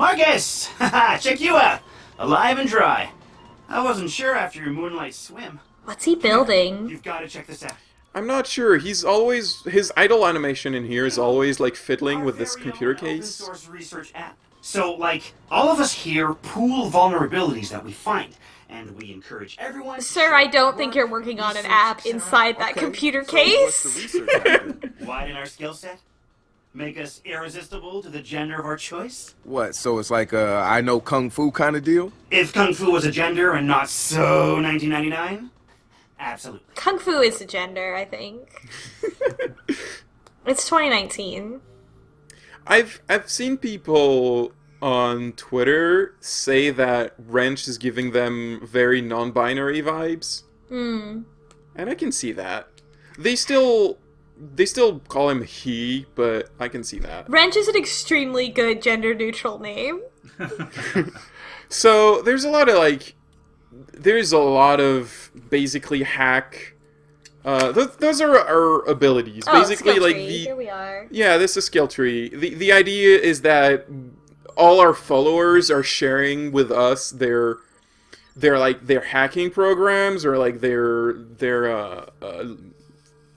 Marcus! Haha, check you out! Alive and dry. I wasn't sure after your moonlight swim. What's he building? You've got to check this out. I'm not sure. He's always... His idle animation in here is always, like, fiddling with this computer case. Open source research app. So, like, all of us here pool vulnerabilities that we find, and we encourage everyone... Sir, I don't think you're working on an app inside that computer case. Widen our skill set? Make us irresistible to the gender of our choice? What, so it's like a I know Kung Fu kind of deal? If Kung Fu was a gender and not so 1999? Absolutely. Kung Fu is a gender, I think. It's 2019. I've seen people on Twitter say that Wrench is giving them very non-binary vibes. Hmm. And I can see that. They still call him he, but I can see that. Wrench is an extremely good gender-neutral name. So there's a lot of basically hack. Those are our abilities. Oh, basically, skill like tree. Here we are. Yeah, this is skill tree. The idea is that all our followers are sharing with us their hacking programs or like their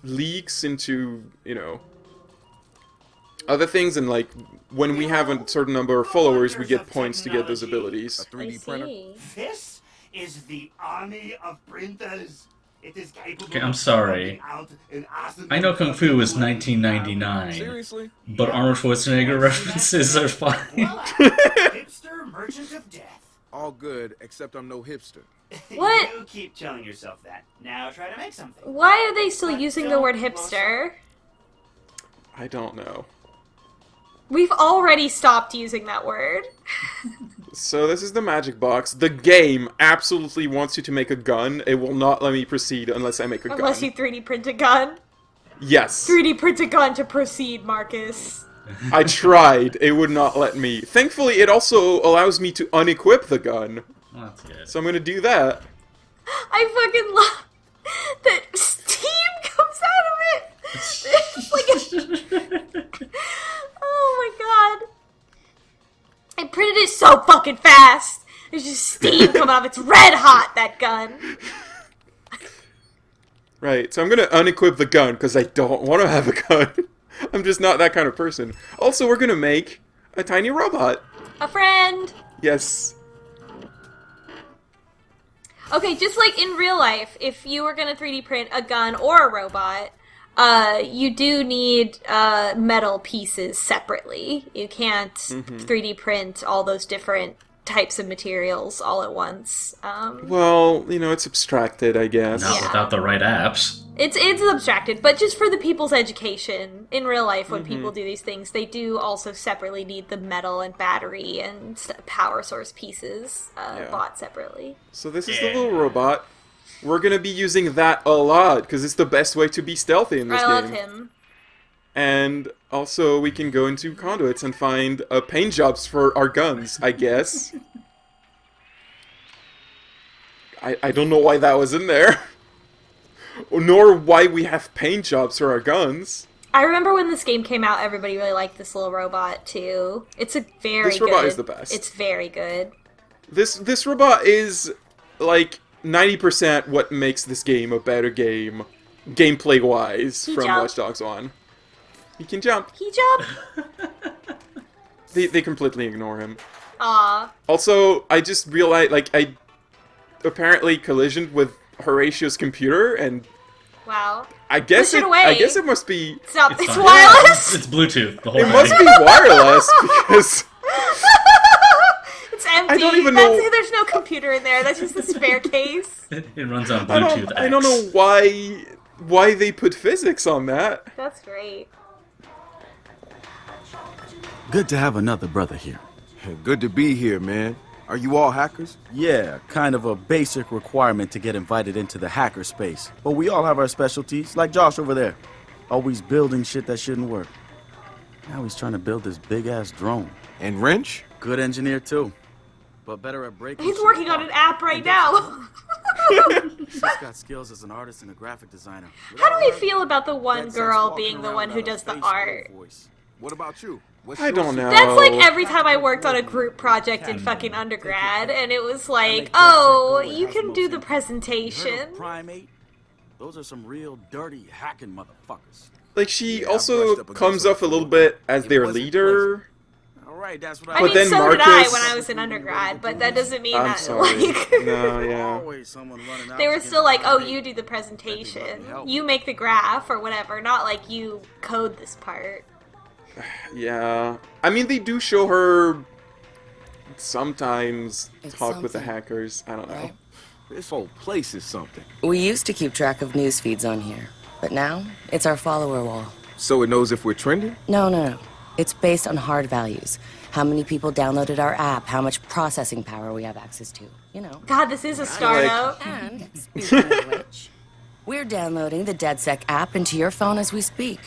leaks into, other things, and like when we have a certain number of followers, we get points to get those abilities. A 3D printer? This is the army of printers. It is capable Okay, I'm sorry. I know Kung Fu is 1999, Seriously? but Arnold Schwarzenegger references are fine. Hipster merchant of death. All good, except I'm no hipster. What? You keep telling yourself that. Now try to make something. Why are they still using the word hipster? I don't know. We've already stopped using that word. So this is the magic box. The game absolutely wants you to make a gun. It will not let me proceed unless I make a gun. Unless you 3D print a gun. Yes. 3D print a gun to proceed, Marcus. I tried. It would not let me. Thankfully, it also allows me to unequip the gun. Well, that's good. So I'm gonna do that. I fucking love that steam comes out of it. It's like a... Oh my god. I printed it so fucking fast. There's just steam coming off. It's red hot, that gun. Right, so I'm gonna unequip the gun because I don't want to have a gun. I'm just not that kind of person. Also, we're gonna make a tiny robot. A friend. Yes. Okay, just like in real life, if you were gonna 3D print a gun or a robot, you do need metal pieces separately. You can't 3D print all those different types of materials all at once. Well, it's abstracted, I guess. Not without the right apps. It's abstracted, but just for the people's education, in real life when people do these things, they do also separately need the metal and battery and power source pieces bought separately. So this is the little robot. We're gonna be using that a lot, because it's the best way to be stealthy in this game. I love him. And also, we can go into conduits and find paint jobs for our guns, I guess. I don't know why that was in there. Nor why we have paint jobs for our guns. I remember when this game came out, everybody really liked this little robot, too. It's a very good... This robot is the best. It's very good. This robot is, like, 90% what makes this game a better game, gameplay-wise, from Watch Dogs 1. He can jump. He jump? They completely ignore him. Aw. Also, I just realized, like, I apparently collisioned with Horatio's computer, and Wow. I guess Push it away. it must be... It's not. It's It's fine. wireless. It's Bluetooth, the whole It thing. must be wireless, because... It's empty. I don't even know... There's no computer in there. That's just a spare case. It runs on Bluetooth X. I don't know why they put physics on that. That's great. Good to have another brother here. Good to be here, man. Are you all hackers? Yeah, kind of a basic requirement to get invited into the hacker space. But we all have our specialties, like Josh over there. Always building shit that shouldn't work. Now he's trying to build this big-ass drone. And Wrench? Good engineer, too. But better at breaking He's shit working on an app right now. She's got skills as an artist and a graphic designer. How do we feel about the one girl being the one who does the art? What about you? I don't know. That's like every time I worked on a group project in fucking undergrad, and it was like, oh, you can do the presentation. Primate? Those are some real dirty hacking motherfuckers. Like, she also comes off a little bit as their leader. Alright, that's what I mean, then so did I Marcus- when I was in undergrad, but that doesn't mean I'm that, sorry. like... No, yeah. They were still like, oh, you do the presentation. You make the graph or whatever, not like you code this part. Yeah. I mean, they do show her sometimes It's talk with the something, hackers. I don't know. right? This whole place is something. We used to keep track of news feeds on here, but now it's our follower wall. So it knows if we're trending? No. It's based on hard values. How many people downloaded our app, how much processing power we have access to, you know. God, this is a startup. And, speaking of which, we're downloading the DedSec app into your phone as we speak.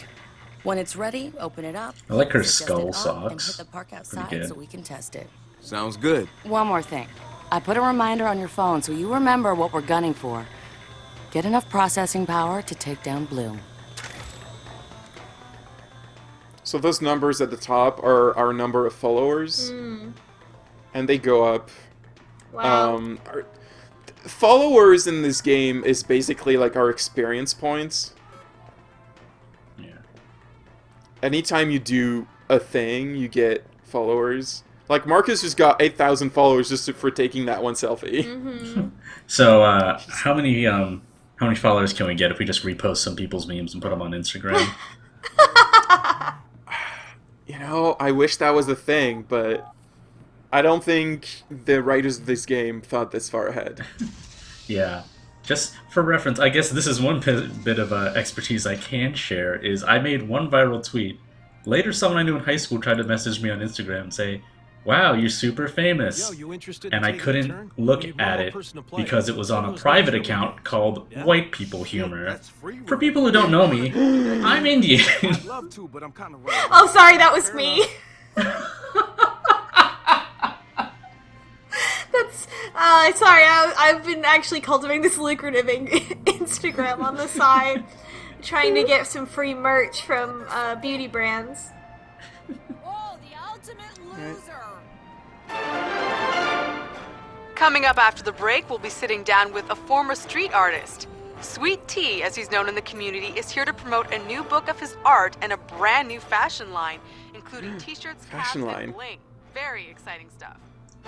When it's ready, open it up. I like her suggest it skull up, socks. And hit the park Pretty outside good. so we can test it. Sounds good. One more thing. I put a reminder on your phone so you remember what we're gunning for. Get enough processing power to take down Blue. So those numbers at the top are our number of followers. And they go up. Wow. Followers in this game is basically like our experience points. Yeah. Anytime you do a thing, you get followers. Like, Marcus just got 8,000 followers just for taking that one selfie. So, how many followers can we get if we just repost some people's memes and put them on Instagram? You know, I wish that was a thing, but I don't think the writers of this game thought this far ahead. Yeah. Just for reference, I guess this is one bit of expertise I can share, is I made one viral tweet. Later, someone I knew in high school tried to message me on Instagram and say, wow, you're super famous. And I couldn't look at it because it was on a private account called White People Humor. For people who don't know me, I'm Indian. Oh, sorry, that was me. That's, sorry, I've been actually cultivating this lucrative Instagram on the side, trying to get some free merch from beauty brands. Oh, the ultimate loser. Coming up after the break, we'll be sitting down with a former street artist. Sweet Tea, as he's known in the community, is here to promote a new book of his art and a brand new fashion line, including t-shirts, caps, Fashion line. and bling. Very exciting stuff.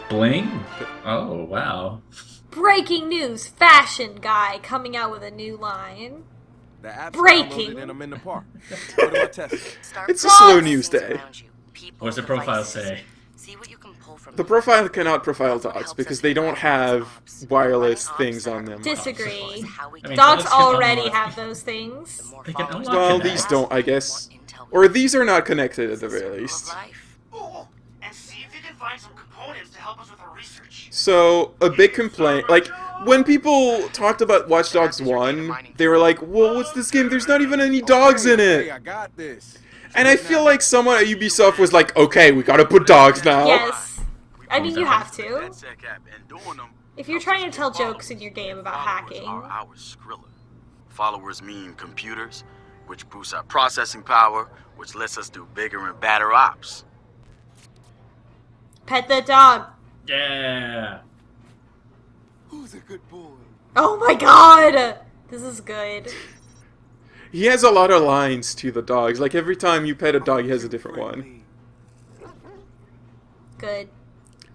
Bling? Oh, wow. Breaking news, fashion guy coming out with a new line. The app's Breaking. downloaded and I'm in the park. What am I testing? It's a slow news day. What's the profile say? The profile cannot profile dogs because they don't have wireless things on them. Disagree. I mean, Dogs can already unlock- have those things. They can unlock Well, Connect. these don't, I guess. Or these are not connected at the very least. Ooh, and see if you can find some components to help us with our research. So, a big complaint, like, when people talked about Watch Dogs 1, they were like, well, what's this game? There's not even any dogs in Hey, it! I got this. And I feel like someone at Ubisoft was like, okay, we gotta put dogs now. Yes. I mean, you have to. If you're trying to tell jokes in your game about hacking. Our Skrilla. Followers mean computers, which boosts our processing power, which lets us do bigger and badder ops. Pet the dog. Yeah. Who's a good boy? Oh my god! This is good. He has a lot of lines to the dogs. Like, every time you pet a dog, he has a different one. Good.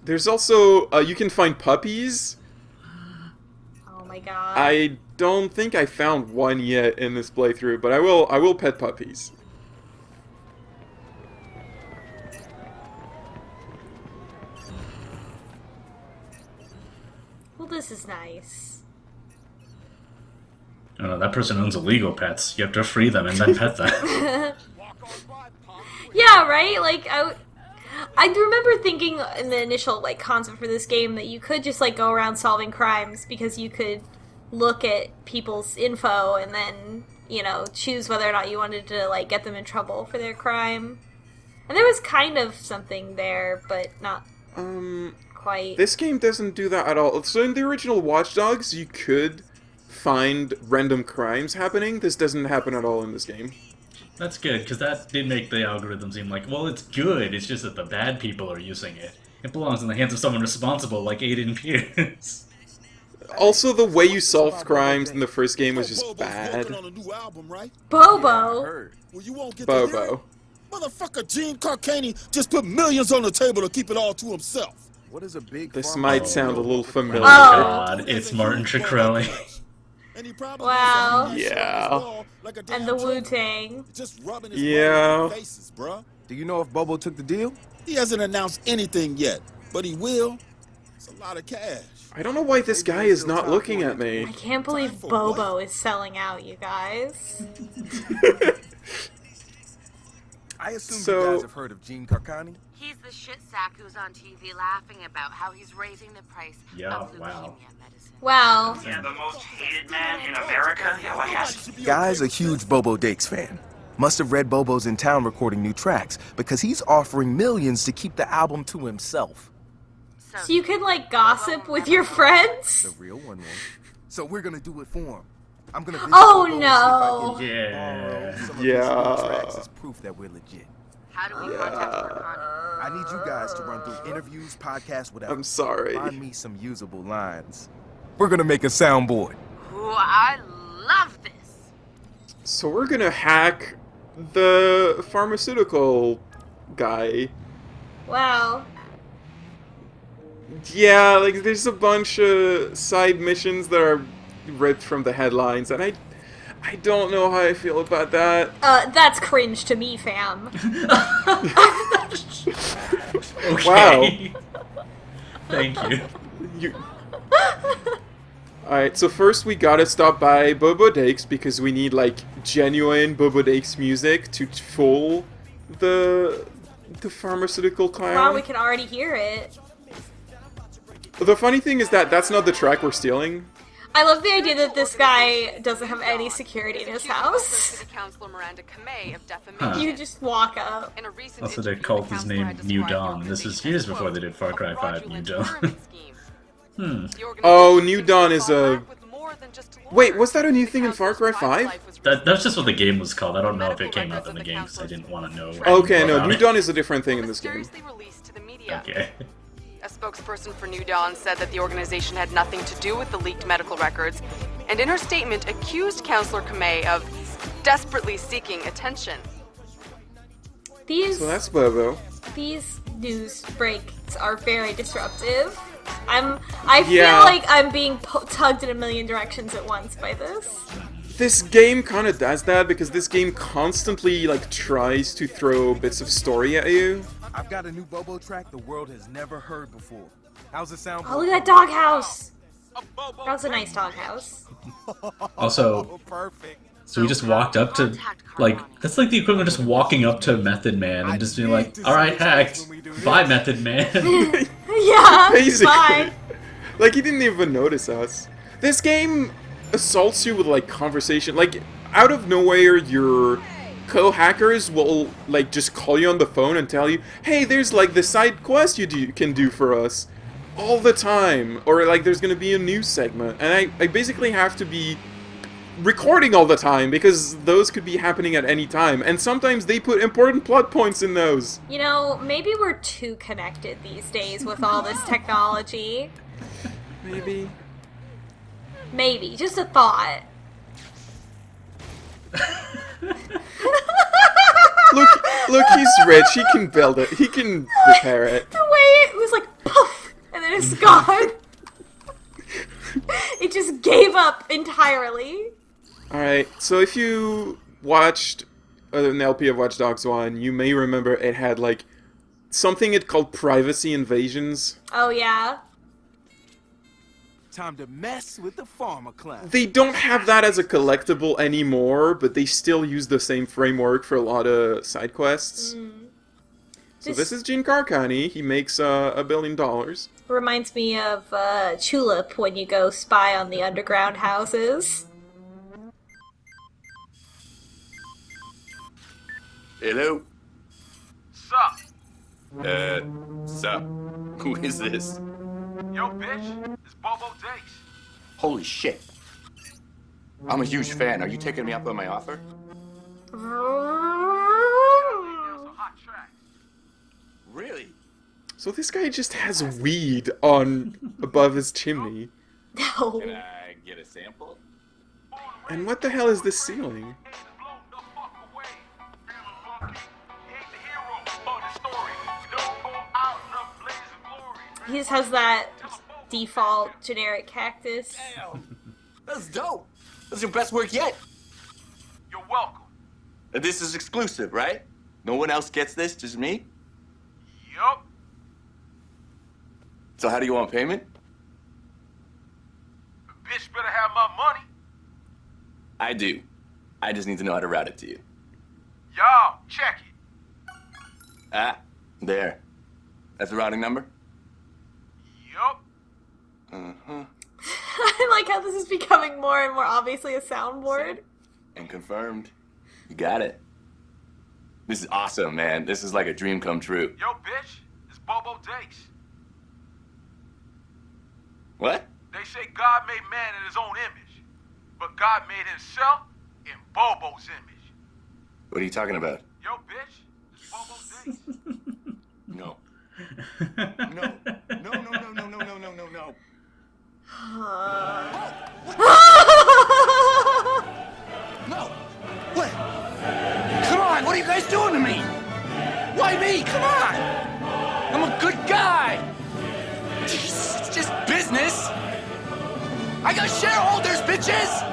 There's also, you can find puppies. Oh my god. I don't think I found one yet in this playthrough, but I will pet puppies. Well, this is nice. Oh, that person owns illegal pets. You have to free them and then pet them. Yeah, right? Like, I remember thinking in the initial, like, concept for this game that you could just, like, go around solving crimes because you could look at people's info and then, you know, choose whether or not you wanted to, like, get them in trouble for their crime. And there was kind of something there, but not quite. This game doesn't do that at all. So in the original Watch Dogs, you could find random crimes happening. This doesn't happen at all in this game. That's good, because that did make the algorithm seem like, well, it's good, it's just that the bad people are using it. It belongs in the hands of someone responsible, like Aiden Pierce. Also, the way you solved crimes in the first game was just bad. Bobo. Bobo. Motherfucker Gene Carcani just put millions on the table to keep it all to himself. What is a big This might sound a little familiar. Oh. God, it's Martin Shkreli. Wow. Yeah. And the Wu-Tang. Yeah. Do you know if Bobo took the deal? He hasn't announced anything yet, but he will. It's a lot of cash. I don't know why this guy is not looking at me. I can't believe Bobo is selling out, you guys. I assume So- you guys have heard of Gene Carcani? He's the shit sack who's on TV laughing about how he's raising the price Yeah, of leukemia wow. medicine. Wow. Yeah, the most hated man in America? Yeah, why yes. Guy's a huge Bobo Dakes fan. Must have read Bobo's in town recording new tracks because he's offering millions to keep the album to himself. So you can, like, gossip with your friends? The real one won't. So we're gonna do it for him. I'm gonna visit Oh, Bobo and no. see if I can borrow some of his Yeah. new tracks as proof that we're legit. How do we contact Carcani? I need you guys to run through interviews, podcasts, whatever. I'm sorry. Find me some usable lines. We're gonna make a soundboard. Ooh, I love this. So we're gonna hack the pharmaceutical guy. Wow. Yeah, like there's a bunch of side missions that are ripped from the headlines, and I don't know how I feel about that. That's cringe to me, fam. Okay. Thank you. Alright, so first we gotta stop by Bobo Dakes because we need like genuine Bobo Dakes music to fool the pharmaceutical clown. Wow, we can already hear it. The funny thing is that that's not the track we're stealing. I love the idea that this guy doesn't have any security in his Accused house. City Councilor Miranda Kamei of defamation. You just walk up. In a recent Also, their interview, cult the is councilor named had New described Dawn. the This is organization years as, before they quote, did Far Cry a 5 New fraudulent Dawn. pyramid scheme. Hmm. The organization Oh, New seems Dawn to is fall a... back with more than just Wait, lawyers. was that a new The thing in Far Cry councilor's private 5? life was That's just what the game was called. I don't know if it Medical came out records in of the the game because I councilor's didn't want to know. Okay, anything no, about New it. Dawn is a different thing in this game. mysteriously released to the media. Okay. A spokesperson for New Dawn said that the organization had nothing to do with the leaked medical records, and in her statement accused Councilor Kamei of desperately seeking attention. These So that's Bobo. these news breaks are very disruptive. I feel Yeah. like I'm being tugged in a million directions at once by this. This game kind of does that because this game constantly like tries to throw bits of story at you. I've got a new Bobo track the world has never heard before. How's it sound? Oh, look at that doghouse. That's a nice doghouse. Also, Perfect. so we just walked up to, like, that's like the equivalent of just walking up to Method Man and just being like, alright, hacked. Bye, Method Man. Yeah, Basically. bye. Like he didn't even notice us. This game assaults you with like conversation. Like out of nowhere your co-hackers will like just call you on the phone and tell you, hey, there's like this side quest you can do for us all the time, or like there's gonna be a news segment, and I basically have to be recording all the time because those could be happening at any time, and sometimes they put important plot points in those. You know, maybe we're too connected these days with all this technology. Maybe. Maybe, just a thought. Look, he's rich. He can build it. He can repair it. The way it was like poof, and then it's gone. It just gave up entirely. Alright, so if you watched an LP of Watch Dogs 1, you may remember it had like something it called privacy invasions. Oh yeah. Time to mess with the pharma clown. They don't have that as a collectible anymore, but they still use the same framework for a lot of side quests. So this is Gene Carcani. He makes $1 billion. Reminds me of Tulip when you go spy on the underground houses. Hello? Sup? Sup? Who is this? Yo, bitch, it's Bobo Dakes. Holy shit. I'm a huge fan. Are you taking me up on my offer? Really? So this guy just has weed on above his chimney. No. Can I get a sample? And what the hell is this ceiling? He just has that default generic cactus. That's dope. That's your best work yet. You're welcome. And this is exclusive, right? No one else gets this, just me? Yup. So how do you want payment? Bitch better have my money. I do. I just need to know how to route it to you. Y'all, check it. Ah, there. That's the routing number? Yup. Uh-huh. I like how this is becoming more and more obviously a soundboard. And confirmed. You got it. This is awesome, man. This is like a dream come true. Yo, bitch, it's Bobo Dace. What? They say God made man in his own image, but God made himself in Bobo's image. What are you talking about? Yo, bitch, it's Bobo Dace. No. No. No, no, no, no, no, no, no, no, no. No! What? Come on, what are you guys doing to me? Why me? Come on! I'm a good guy! Jeez, it's just business! I got shareholders, bitches!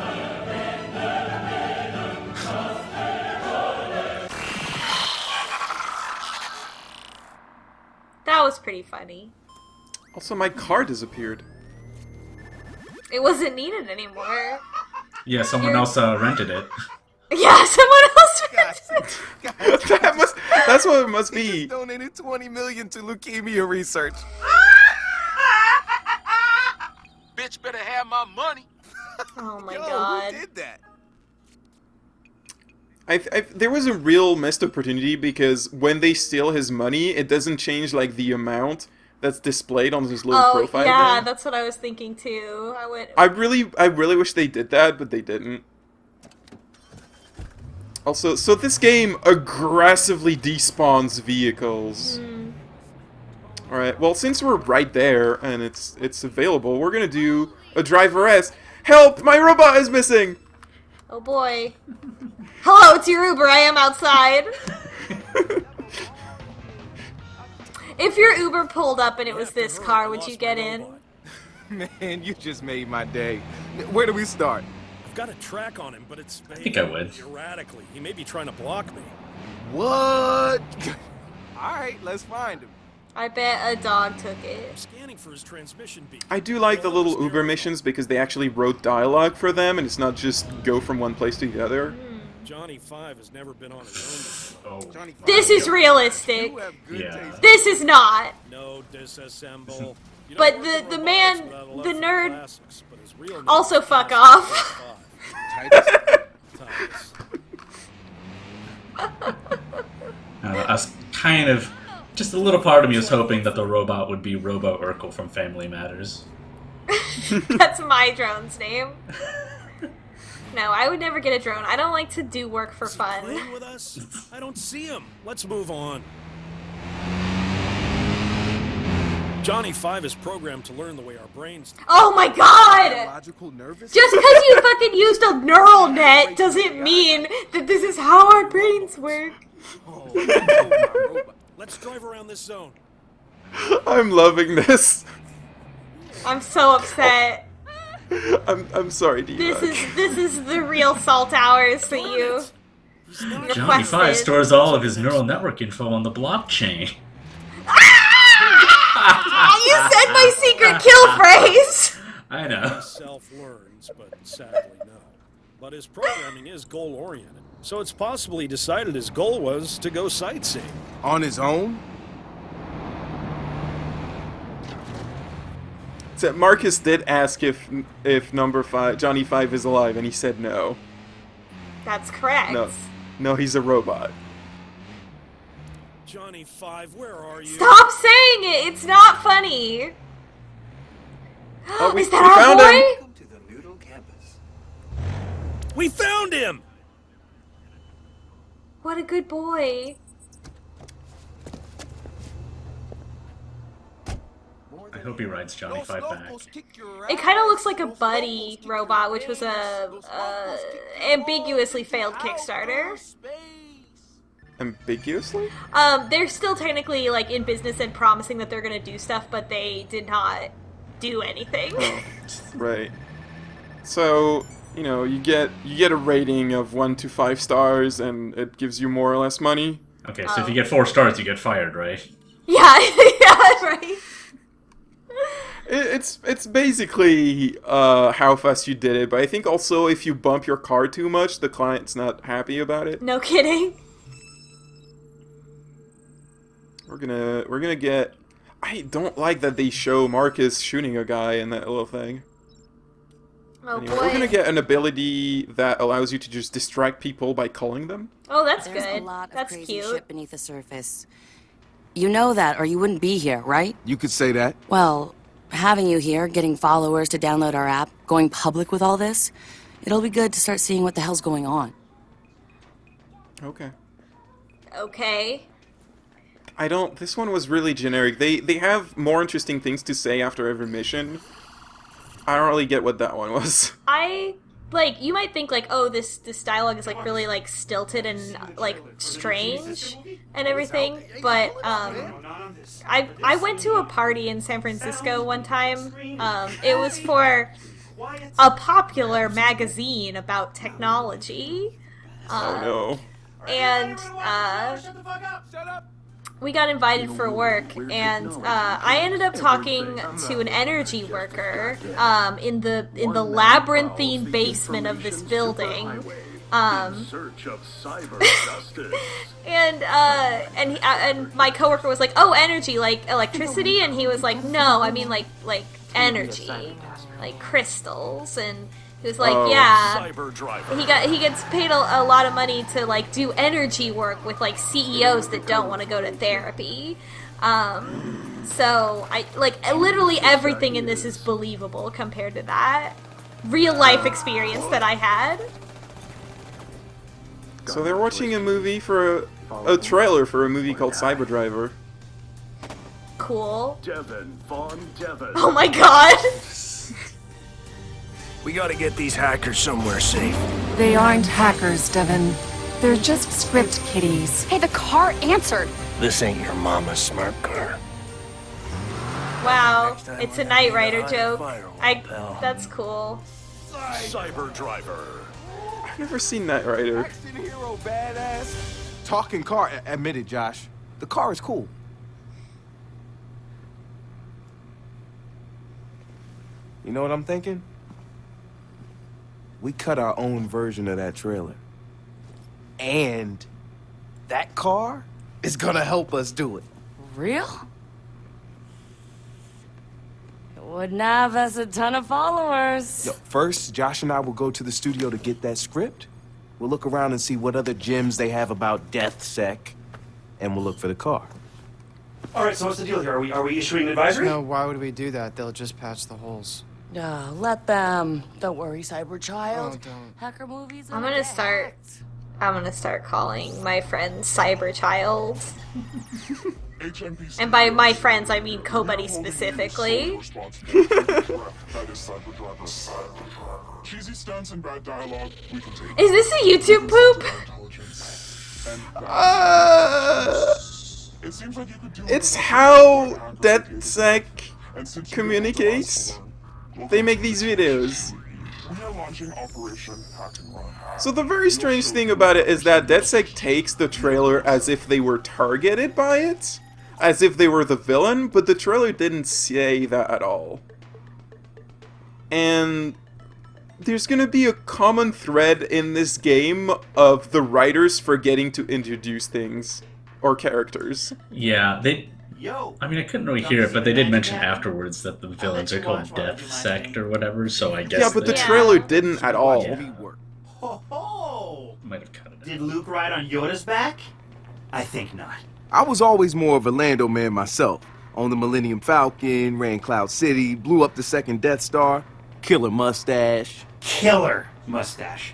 That was pretty funny. Also, my car disappeared. It wasn't needed anymore. Yeah, someone else rented it. Yeah, someone else rented it. That's what it must be. Donated 20 million to leukemia research. Bitch better have my money. Oh my Yo, god. who did that? There was a real missed opportunity because when they steal his money, it doesn't change like the amount that's displayed on his little profile. Yeah, thing. that's what I was thinking too. I really wish they did that, but they didn't. Also, so this game aggressively despawns vehicles. Alright, well, since we're right there and it's available, we're gonna do a driver S. Help! My robot is missing! Oh boy. Hello, it's your Uber. I am outside. If your Uber pulled up and it was this car, would you get in? Man, you just made my day. Where do we start? I've got a track on him, but it's think I would. erratically. He may be trying to block me. What? Alright, let's find him. I bet a dog took it. Scanning for his transmission beat. I do like the little Uber missions because they actually wrote dialogue for them and it's not just go from one place to the other. Johnny 5 has never been on his own. Oh. This is realistic. Yeah. This is not. No disassemble. But the man, the nerd, also fuck off. I was kind of, just a little part of me was hoping that the robot would be Robo Urkel from Family Matters. That's my drone's name. No, I would never get a drone. I don't like to do work for fun. Playing with us? I don't see him. Let's move on. Johnny 5 is programmed to learn the way our brains. Oh my god! Logical nervous? Just because you fucking used a neural net doesn't mean that this is how our brains work. Let's drive around this zone. I'm loving this. I'm so upset. I'm sorry, Dvac. This is the real salt hours that you Johnny 5 requested. stores all of his neural network info on the blockchain. You said my secret kill phrase. I know. He self-learns, but sadly no. But his programming is goal-oriented, so it's possible he decided his goal was to go sightseeing. On his own? So Marcus did ask if number 5, Johnny 5 is alive, and he said no. That's correct. No, he's a robot. Johnny 5, where are you? Stop saying it. It's not funny. Oh, is that our boy? We found him! What a good boy. I hope he rides Johnny Five back. It kind of looks like a Buddy robot, which was a ambiguously failed Kickstarter. Ambiguously? They're still technically like in business and promising that they're gonna do stuff, but they did not do anything. Oh, right. So, you know, you get a rating of 1 to 5 stars, and it gives you more or less money. Okay, so if you get 4 stars, you get fired, right? Yeah, yeah, right. It's basically how fast you did it, but I think also if you bump your car too much, the client's not happy about it. No kidding. We're gonna get. I don't like that they show Marcus shooting a guy in that little thing. Oh Anyway, boy. we're gonna get an ability that allows you to just distract people by calling them. Oh, that's There's good. a lot of That's crazy cute. shit beneath the surface. You know that, or you wouldn't be here, right? You could say that. Well, having you here, getting followers to download our app, going public with all this, it'll be good to start seeing what the hell's going on. Okay. Okay. I don't. This one was really generic. They have more interesting things to say after every mission. I don't really get what that one was. You might think like, oh, this dialogue is like really like stilted and like strange and everything, but I went to a party in San Francisco one time. It was for a popular magazine about technology. Oh no. And we got invited for work, and I ended up talking to an energy worker in the labyrinthine basement of this building. And my coworker was like, "Oh, energy, like electricity," and he was like, "No, I mean like energy, like crystals." And he was like, "Yeah." He gets paid a lot of money to like do energy work with like CEOs that don't want to go to therapy. So I like literally everything in this is believable compared to that real life experience that I had. So they're watching a movie for a trailer for a movie called Cyber Driver. Cool. Devin Von Devin. Oh my god. We gotta get these hackers somewhere safe. They aren't hackers, Devin. They're just script kiddies. Hey, the car answered. This ain't your mama's smart car. Wow, it's a Knight Rider joke. That's cool. Cyber Driver. I've never seen Knight Rider. Action hero, badass. Talking car, admit it, Josh. The car is cool. You know what I'm thinking? We cut our own version of that trailer. And that car is gonna help us do it. Real? It wouldn't have us a ton of followers. Yo, first, Josh and I will go to the studio to get that script. We'll look around and see what other gems they have about DeathSec, and we'll look for the car. All right, so what's the deal here? Are we issuing an advisory? No, why would we do that? They'll just patch the holes. Let them. Don't worry, Cyber Child. Oh, don't. Hacker movies. I'm gonna start calling my friends Cyber Child. And by my friends, I mean Kobuddy specifically. Is this a YouTube poop? It's how DeathSec communicates. They make these videos. So the very strange thing about it is that DeathSec takes the trailer as if they were targeted by it, as if they were the villain, but the trailer didn't say that at all. And there's gonna be a common thread in this game of the writers forgetting to introduce things or characters. Yeah, I mean, I couldn't really hear it, but they did mention afterwards that the villains are called DeathSec or whatever, so I guess. Yeah, but the trailer didn't at all. Yeah. Ho-ho! Might have cut it. Did Luke ride on Yoda's back? I think not. I was always more of a Lando man myself. On the Millennium Falcon, ran Cloud City, blew up the second Death Star, killer mustache. Killer mustache.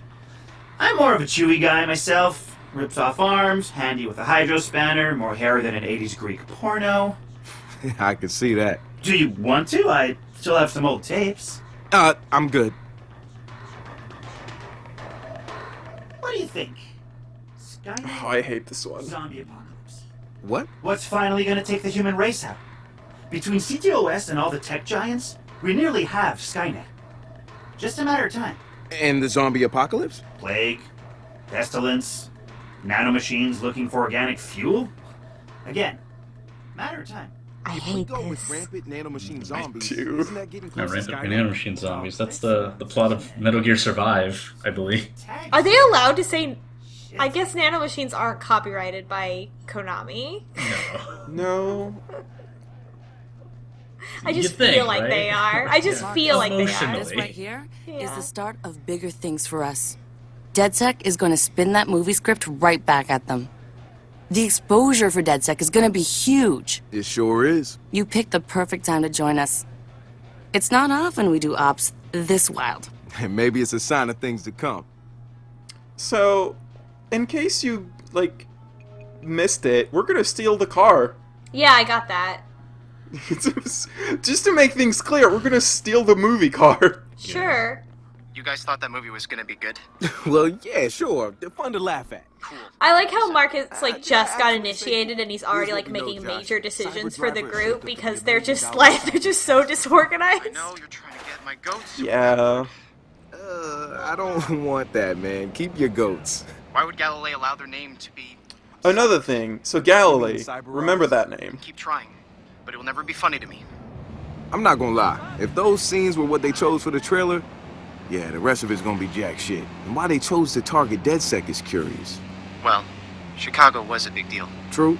I'm more of a Chewie guy myself. Rips off arms, handy with a hydro spanner, more hair than an 80s Greek porno. I can see that. Do you want to? I still have some old tapes. I'm good. What do you think? Skynet? Oh, I hate this one. Zombie apocalypse. What? What's finally gonna take the human race out? Between CTOS and all the tech giants, we nearly have Skynet. Just a matter of time. And the zombie apocalypse? Plague, pestilence, nanomachines looking for organic fuel. Again, matter of time. I hate with rampant nanomachine zombies, do. isn't that getting No, close to Rampant Skynet? Nanomachine Zombies. That's the plot of Metal Gear Survive, I believe. Are they allowed to say... I guess nanomachines aren't copyrighted by Konami. No. I just You'd think, feel like right? they are. I just feel like they are. This right here is Yeah. the start of bigger things for us. DedSec is going to spin that movie script right back at them. The exposure for DedSec is going to be huge. It sure is. You picked the perfect time to join us. It's not often we do ops this wild. And maybe it's a sign of things to come. So, in case you, like, missed it, we're gonna steal the car. Yeah, I got that. Just to make things clear, we're gonna steal the movie car. Sure. You guys thought that movie was gonna be good? Well, yeah, sure. They're fun to laugh at. I like how Marcus like just got initiated and he's already like making major decisions for the group because they're just like they're just so disorganized. I know you're trying to get my goats. Yeah. I don't want that, man. Keep your goats. Why would Galilee allow their name to be... Another thing, so Galilee, remember that name. Keep trying, but it will never be funny to me. I'm not gonna lie. If those scenes were what they chose for the trailer, yeah, the rest of it's gonna be jack shit. And why they chose to target DedSec is curious. Well, Chicago was a big deal. True.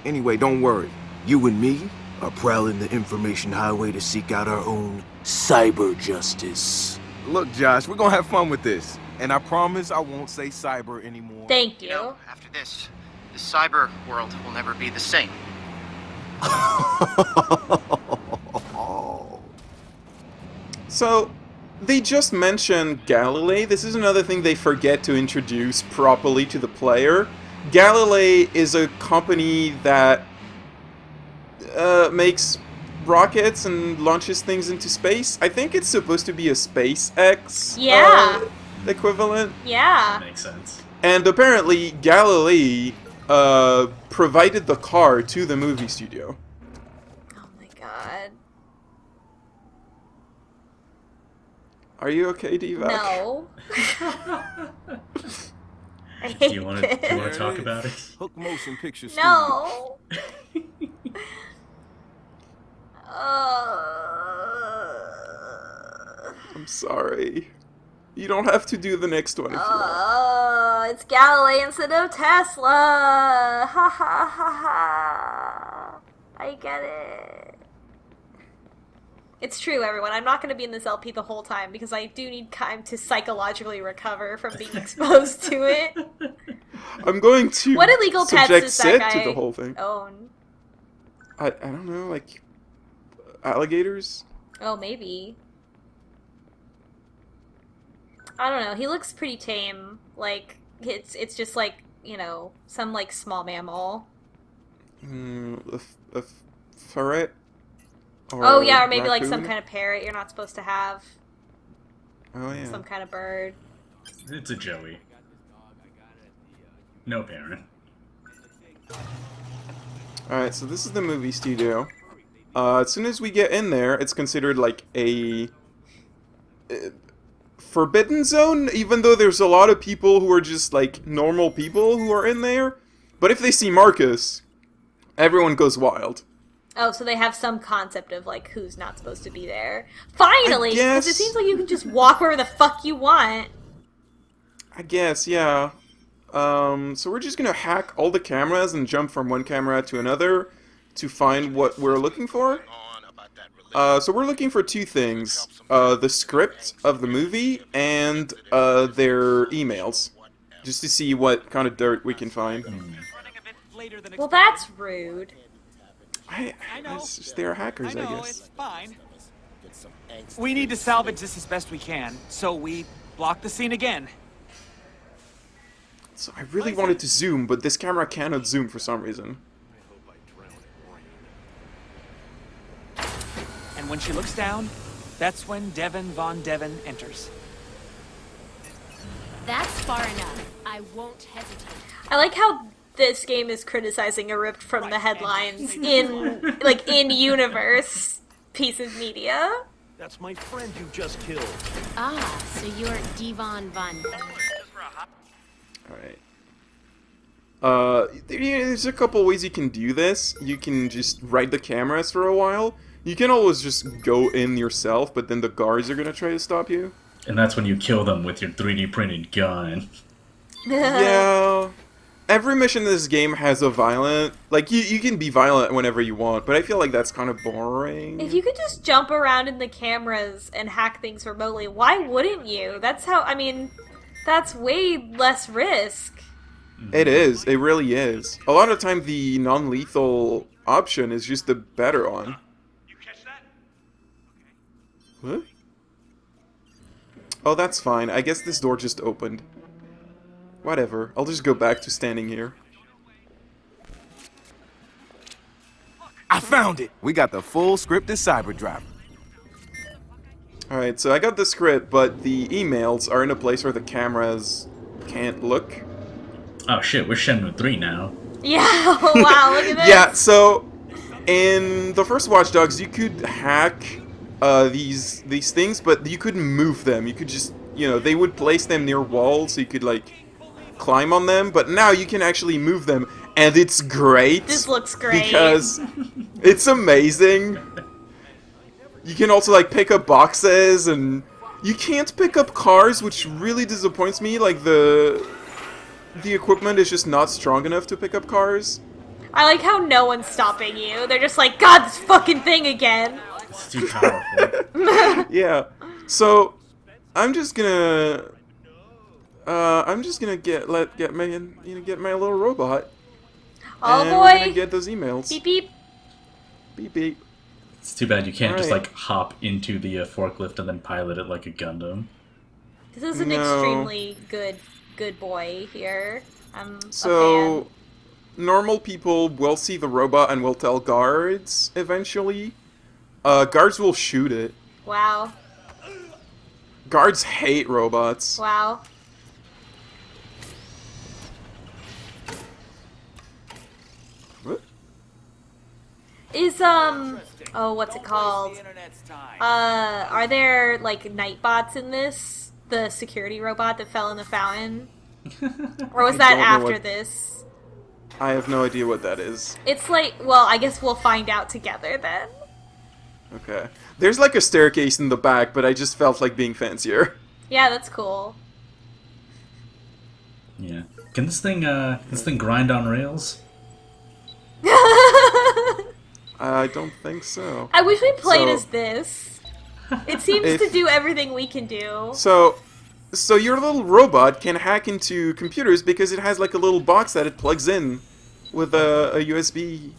Anyway, don't worry. You and me are prowling the information highway to seek out our own cyber justice. Look, Josh, we're gonna have fun with this. And I promise I won't say cyber anymore. Thank you. After this, the cyber world will never be the same. So, they just mentioned Galilee. This is another thing they forget to introduce properly to the player. Galilee is a company that makes rockets and launches things into space. I think it's supposed to be a SpaceX equivalent. Yeah. Makes sense. And apparently Galilee provided the car to the movie studio. Oh my god. Are you okay, Dvac? No. I Do hate you want this. to talk about it? Hook Motion Picture Studio. No. I'm sorry. You don't have to do the next one if you want. It's Galilee instead of Tesla. Ha ha ha ha. I get it. It's true, everyone. I'm not going to be in this LP the whole time because I do need time to psychologically recover from being exposed to it. I'm going to What illegal pets subject does that Sid guy to the whole thing. own? I don't know, like alligators? Oh, maybe. I don't know. He looks pretty tame. Like it's just like, you know, some like small mammal. A ferret? Oh yeah, or maybe like some raccoon? kind of parrot you're not supposed to have. Oh yeah. Some kind of bird. It's a Joey. No parent. Alright, so this is the movie studio. As soon as we get in there, it's considered like a forbidden zone, even though there's a lot of people who are just like normal people who are in there. But if they see Marcus, everyone goes wild. Oh, so they have some concept of like who's not supposed to be there. Finally, because it seems like you can just walk wherever the fuck you want. I guess, yeah. So we're just gonna hack all the cameras and jump from one camera to another to find what we're looking for. So we're looking for two things. The script of the movie and their emails. Just to see what kind of dirt we can find. Well, that's rude. It's just, they're hackers, I guess. It's fine. We need to salvage this as best we can, so we block the scene again. So I really wanted to zoom, but this camera cannot zoom for some reason. And when she looks down, that's when Devin Von Devin enters. That's far enough. I won't hesitate. I like how this game is criticizing a rip from the headlines in, like, in-universe piece of media. That's my friend you just killed. Ah, so you're Devon Von. Alright. There's a couple ways you can do this. You can just ride the cameras for a while. You can always just go in yourself, but then the guards are gonna try to stop you. And that's when you kill them with your 3D printed gun. Yeah. Every mission in this game has a violent... Like, you can be violent whenever you want, but I feel like that's kind of boring. If you could just jump around in the cameras and hack things remotely, why wouldn't you? That's how, I mean, that's way less risk. It is. It really is. A lot of time, the non-lethal option is just the better one. What? Oh, that's fine. I guess this door just opened. Whatever. I'll just go back to standing here. I found it! We got the full scripted cyber driver. Alright, so I got the script, but the emails are in a place where the cameras can't look. Oh shit, we're Shenmue 3 now. Yeah, wow, look at this. Yeah, so in the first Watch Dogs, you could hack these things, but you couldn't move them. You could just, you know, they would place them near walls, so you could, like, climb on them, but now you can actually move them, and it's great. This looks great. Because it's amazing. You can also, like, pick up boxes, and you can't pick up cars, which really disappoints me. Like, the equipment is just not strong enough to pick up cars. I like how no one's stopping you. They're just like, God, this fucking thing again. It's too powerful. Yeah. So I'm just gonna get my little robot. Oh and boy. We're gonna get those emails. Beep beep. Beep beep. It's too bad you can't just, Alright. like, hop into the forklift and then pilot it like a Gundam. This is an extremely good boy here. I'm a So fan. normal people will see the robot and will tell guards eventually. Guards will shoot it. Wow. Guards hate robots. Wow. What? Is oh, what's it called? Are there like night bots in this? The security robot that fell in the fountain? Or was that don't know after what- this? I have no idea what that is. It's like, well, I guess we'll find out together then. Okay. There's like a staircase in the back, but I just felt like being fancier. Yeah, that's cool. Yeah. Can this thing grind on rails? I don't think so. I wish we played So- as this. It seems If- to do everything we can do. So your little robot can hack into computers because it has like a little box that it plugs in with a USB.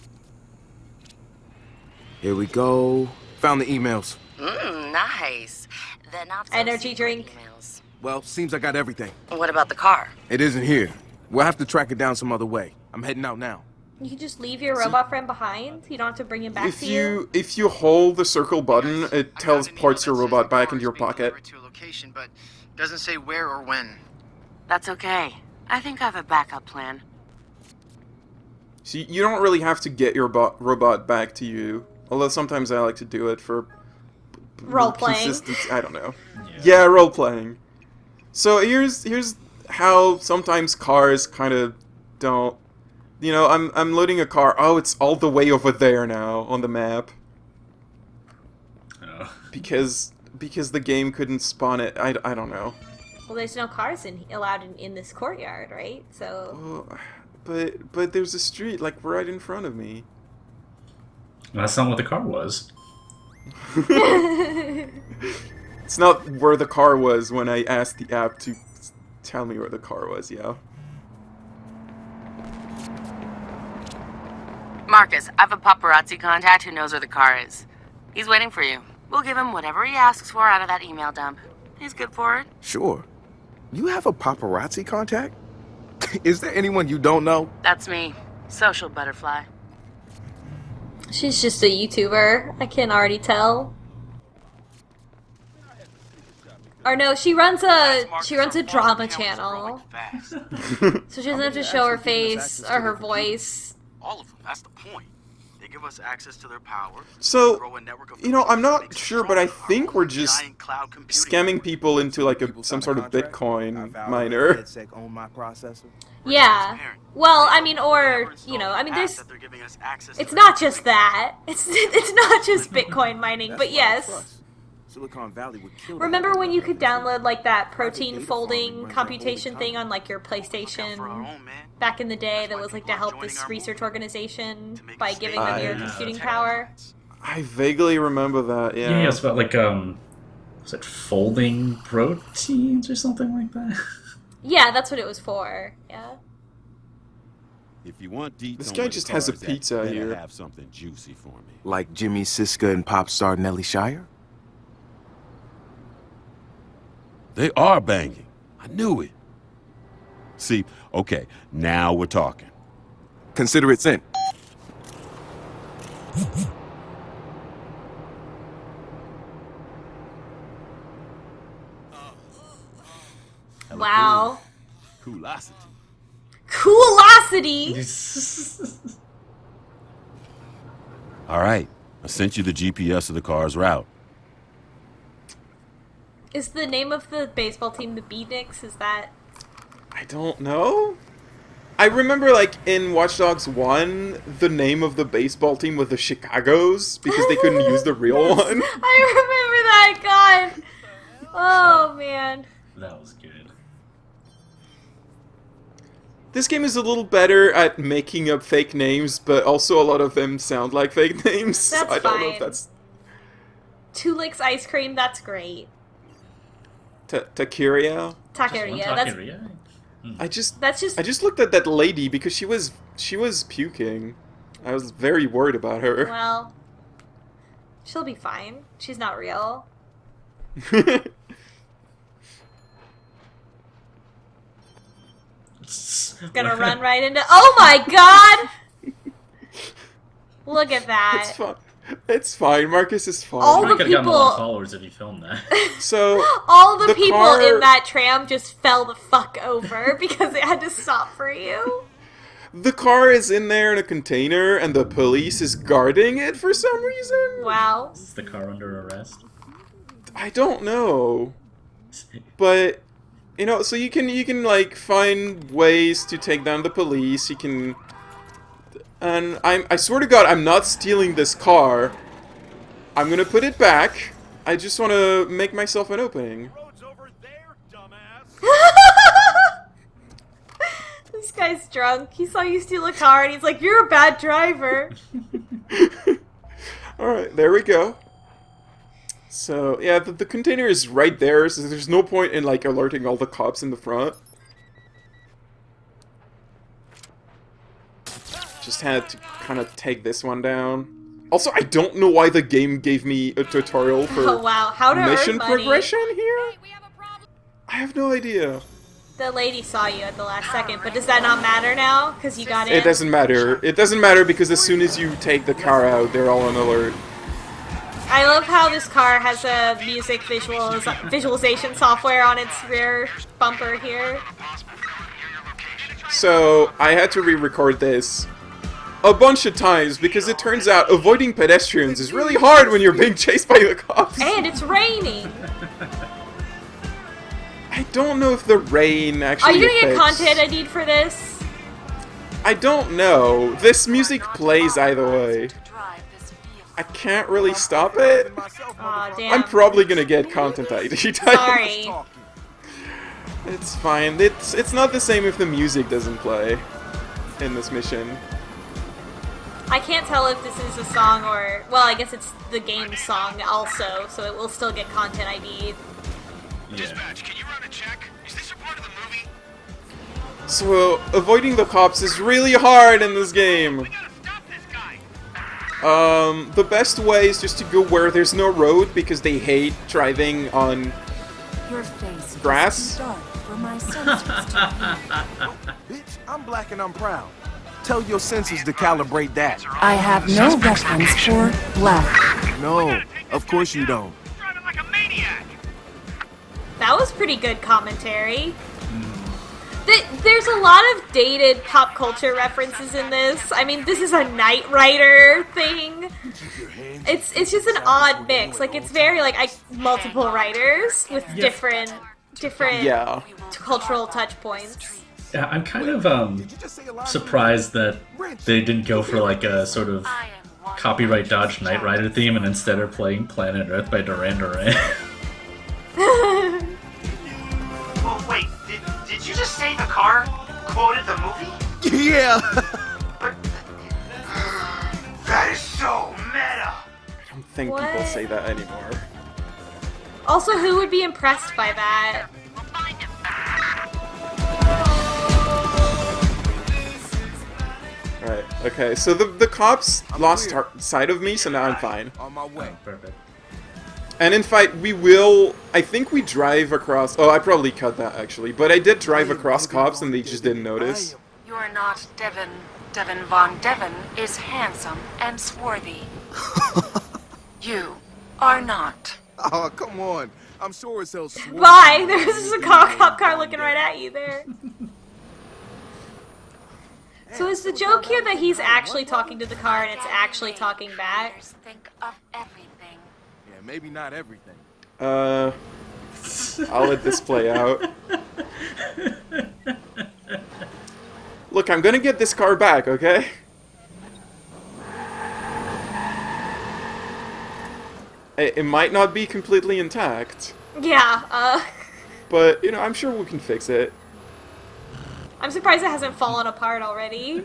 Here we go. Found the emails. Nice. The not so Energy secret drink. emails. Well, seems I got everything. What about the car? It isn't here. We'll have to track it down some other way. I'm heading out now. You can just leave your robot friend behind. You don't have to bring him back to you. If you hold the circle button, it teleports your robot back into your pocket. To a location, but doesn't say where or when. That's okay. I think I have a backup plan. So you don't really have to get your robot back to you. Although sometimes I like to do it for Role-playing. consistency. I don't know. Yeah, role playing. So here's how sometimes cars kind of don't. You know, I'm loading a car. Oh, it's all the way over there now on the map. Oh. Because the game couldn't spawn it. I don't know. Well, there's no cars allowed in this courtyard, right? So. Oh, but there's a street like right in front of me. That's not what the car was. It's not where the car was when I asked the app to tell me where the car was, yeah. Marcus, I have a paparazzi contact who knows where the car is. He's waiting for you. We'll give him whatever he asks for out of that email dump. He's good for it. Sure. You have a paparazzi contact? Is there anyone you don't know? That's me. Social butterfly. She's just a YouTuber. I can already tell. Or no, she runs a drama channel. So she doesn't have to show her face or her voice. All of them, that's the point. They give us access to their power. So, you know, I'm not sure, but I think we're just scamming people into like some sort of Bitcoin miner. Yeah. Well, I mean, or, you know, I mean, there's... It's not just that. It's not just Bitcoin mining, but yes. Silicon Valley would kill. Remember when you could download, like, that protein folding computation thing on, like, your PlayStation back in the day that was, like, to help this research organization by giving them your computing power? I vaguely remember that, yeah. Yeah, it's about, like, was it folding proteins or something like that? Yeah, that's what it was for, yeah. If you want this guy just has a pizza here. Have something juicy for me. Like Jimmy Siska and pop star Nelly Shire? They are banging. I knew it. See, okay, now we're talking. Consider it sent. Wow. Coolosity. Coolosity? All right, I sent you the GPS of the car's route. Is the name of the baseball team the Beatniks? Is that... I don't know. I remember, like, in Watch Dogs 1, the name of the baseball team was the Chicagos, because they couldn't use the real one. I remember that, God! Oh, man. That was good. This game is a little better at making up fake names, but also a lot of them sound like fake names. That's I don't fine. know if that's... Two Licks Ice Cream, that's great. Takiria? Takiria, I just looked at that lady because she was puking. I was very worried about her. Well, she'll be fine. She's not real. Gonna run right into... Oh my god! Look at that. It's fine. It's fine. Marcus is fine. All the could have gotten a lot of people... followers if you filmed that. So all the people car... in that tram just fell the fuck over because it had to stop for you. The car is in there in a container, and the police is guarding it for some reason. Wow. Is the car under arrest? I don't know, but you know, so you can like find ways to take down the police. You can, and I swear to God, I'm not stealing this car. I'm gonna put it back. I just want to make myself an opening. This guy's drunk. He saw you steal a car and he's like, "You're a bad driver." Alright, there we go. So, yeah, the container is right there, so there's no point in, like, alerting all the cops in the front. Just had to kind of take this one down. Also, I don't know why the game gave me a tutorial for Oh wow, how to mission earn money. progression here? I have no idea. The lady saw you at the last second, but does that not matter now? Because you got in? It doesn't matter. It doesn't matter because as soon as you take the car out, they're all on alert. I love how this car has a music visualization software on its rear bumper here. So, I had to re-record this a bunch of times because it turns out avoiding pedestrians is really hard when you're being chased by the cops. And it's raining! I don't know if the rain actually Are you gonna get affects... content ID for this? I don't know. This music plays either way. I can't really stop it. Aw, damn. I'm probably gonna get content ID. Sorry. It's fine. It's not the same if the music doesn't play in this mission. I can't tell if this is a song or... Well, I guess it's the game's song also, so it will still get content ID. Dispatch, can you run a check? Is this a part of the movie? So, avoiding the cops is really hard in this game. The best way is just to go where there's no road because they hate driving on Your face Grass? is too dark for my sensors to Bitch, I'm black and I'm proud. Tell your senses to calibrate that. I have no reference for black. No, of course you don't. That was pretty good commentary. There's a lot of dated pop culture references in this. I mean, this is a Knight Rider thing. It's just an odd mix. Like, it's very like multiple writers with different cultural touch points. Yeah, I'm kind of surprised that they didn't go for like a sort of copyright dodge Knight Rider theme and instead are playing Planet Earth by Duran Duran. Well, wait, did you just say the car quoted the movie? Yeah. That is so meta. I don't think people say that anymore. Also, who would be impressed by that? Right, okay, so the cops lost sight of me, so now I'm fine. On my way. Perfect. And in fact, I think we drive across, I probably cut that actually, but I did drive across cops and they just didn't notice. You're not Devin. Devin Von Devin is handsome and swarthy. You are not. Oh, come on. I'm sure it's hell swarthy. Why? There's just a cop car looking right at you there. So is the joke here that he's actually talking to the car and it's actually talking back? Think of everything. Yeah, maybe not everything. I'll let this play out. Look, I'm gonna get this car back, okay? It might not be completely intact. Yeah, But, you know, I'm sure we can fix it. I'm surprised it hasn't fallen apart already.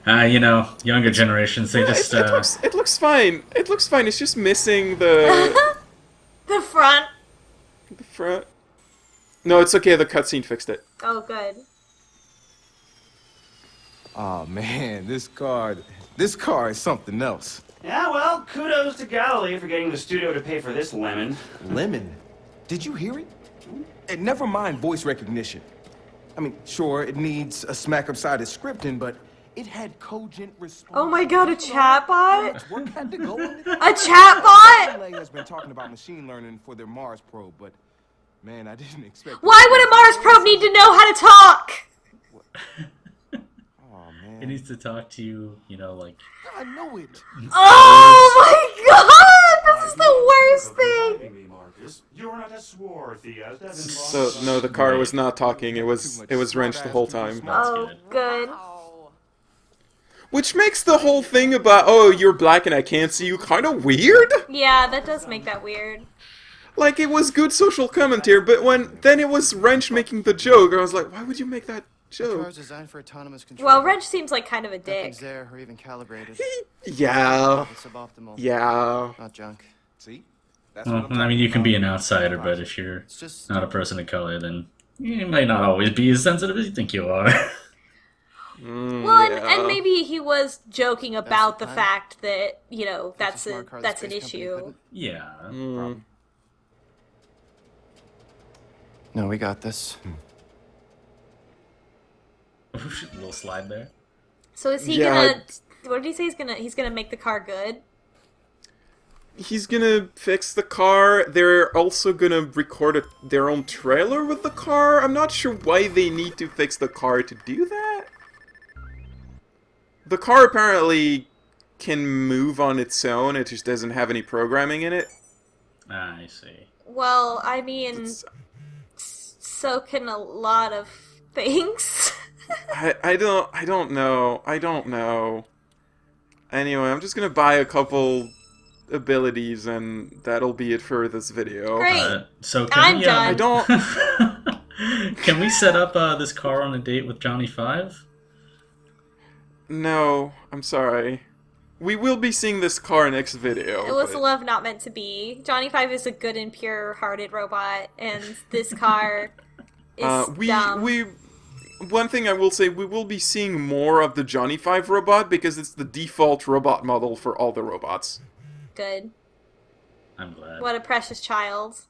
You know, younger generations, they just... It looks fine. It looks fine. It's just missing the... The front. The front. No, it's okay. The cutscene fixed it. Oh, good. Oh man, this car is something else. Yeah, well, kudos to Galilee for getting the studio to pay for this lemon. Lemon? Did you hear it? And never mind voice recognition. I mean, sure, it needs a smack-upsided scripting, but it had cogent response. Oh my god, a chatbot? Work had to go on it. A chatbot? LA has been talking about machine learning for their Mars probe, but man, I didn't expect. Why would a Mars probe need to know how to talk? Oh man. It needs to talk to you, you know, like... I know it. Oh my god! This is the worst thing! You're not as swarthy as Devin. So, no, the car was not talking. It was wrenched the whole time. Oh, good. Which makes the whole thing about, oh, you're black and I can't see you kind of weird? Yeah, that does make that weird. Like, it was good social commentary, but then it was Wrench making the joke, I was like, why would you make that joke? Car's designed for autonomous control. Well, Wrench seems like kind of a dick. Nothing's there or even calibrated. Yeah. It's suboptimal. Yeah. Not junk. See? Well, I mean, you can be an outsider, but if you're not a person of color, then you might not always be as sensitive as you think you are. Well, and maybe he was joking about the fact that, you know, that's an issue. Yeah. No, we got this. A little slide there. So is he gonna... What did he say? He's gonna make the car good? He's gonna fix the car. They're also gonna record their own trailer with the car. I'm not sure why they need to fix the car to do that. The car apparently can move on its own. It just doesn't have any programming in it. I see. Well, I mean, so can a lot of things. I don't know. Anyway, I'm just gonna buy a couple abilities and that'll be it for this video. Great. So can done. I don't... Can we set up this car on a date with Johnny 5? No, I'm sorry. We will be seeing this car next video. It was love not meant to be. Johnny 5 is a good and pure-hearted robot, and this car is dumb. One thing I will say, we will be seeing more of the Johnny 5 robot because it's the default robot model for all the robots. Good. I'm glad. What a precious child.